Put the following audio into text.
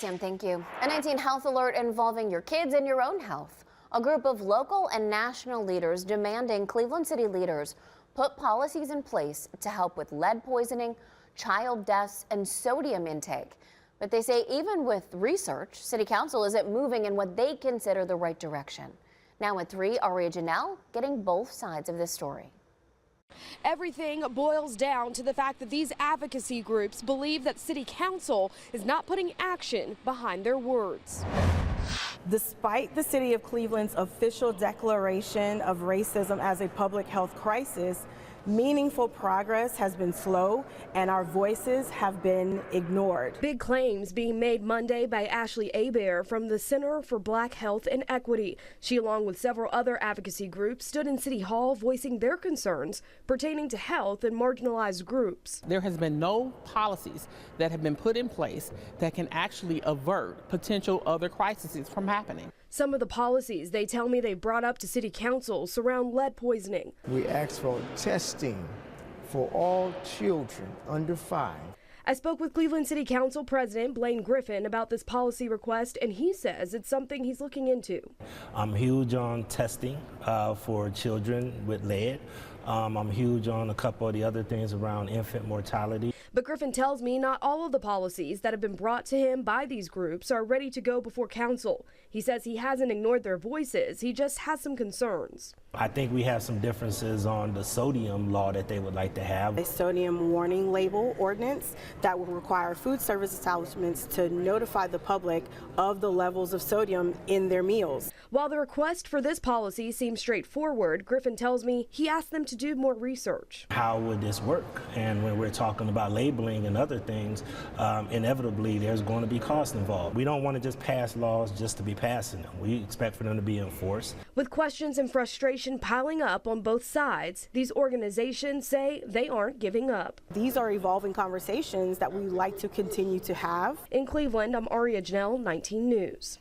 Sam, thank you. A 19 health alert involving your kids and your own health. A group of local and national leaders demanding Cleveland City leaders put policies in place to help with lead poisoning, child deaths, and sodium intake. But they say even with research, City Council isn't moving in what they consider the right direction. Now at 3, Aria Janelle getting both sides of this story. Everything boils down to the fact that these advocacy groups believe that City Council is not putting action behind their words. Despite the City of Cleveland's official declaration of racism as a public health crisis, meaningful progress has been slow and our voices have been ignored. Big claims being made Monday by Ashley Hebert from the Center for Black Health and Equity. She, along with several other advocacy groups, stood in City Hall voicing their concerns pertaining to health and marginalized groups. There has been no policies that have been put in place that can actually avert potential other crises from happening. Some of the policies they tell me they brought up to City Council surround lead poisoning. We ask for testing for all children under 5. I spoke with Cleveland City Council President Blaine Griffin about this policy request, and he says it's something he's looking into. I'm huge on testing for children with lead. I'm huge on a couple of the other things around infant mortality. But Griffin tells me not all of the policies that have been brought to him by these groups are ready to go before council. He says he hasn't ignored their voices, he just has some concerns. I think we have some differences on the sodium law that they would like to have. A sodium warning label ordinance that will require food service establishments to notify the public of the levels of sodium in their meals. While the request for this policy seems straightforward, Griffin tells me he asked them to do more research. How would this work? And when we're talking about labeling and other things, inevitably there's going to be cost involved. We don't want to just pass laws just to be passing them. We expect for them to be enforced. With questions and frustration piling up on both sides, these organizations say they aren't giving up. These are evolving conversations that we like to continue to have. In Cleveland, I'm Aria Janelle, 19 News.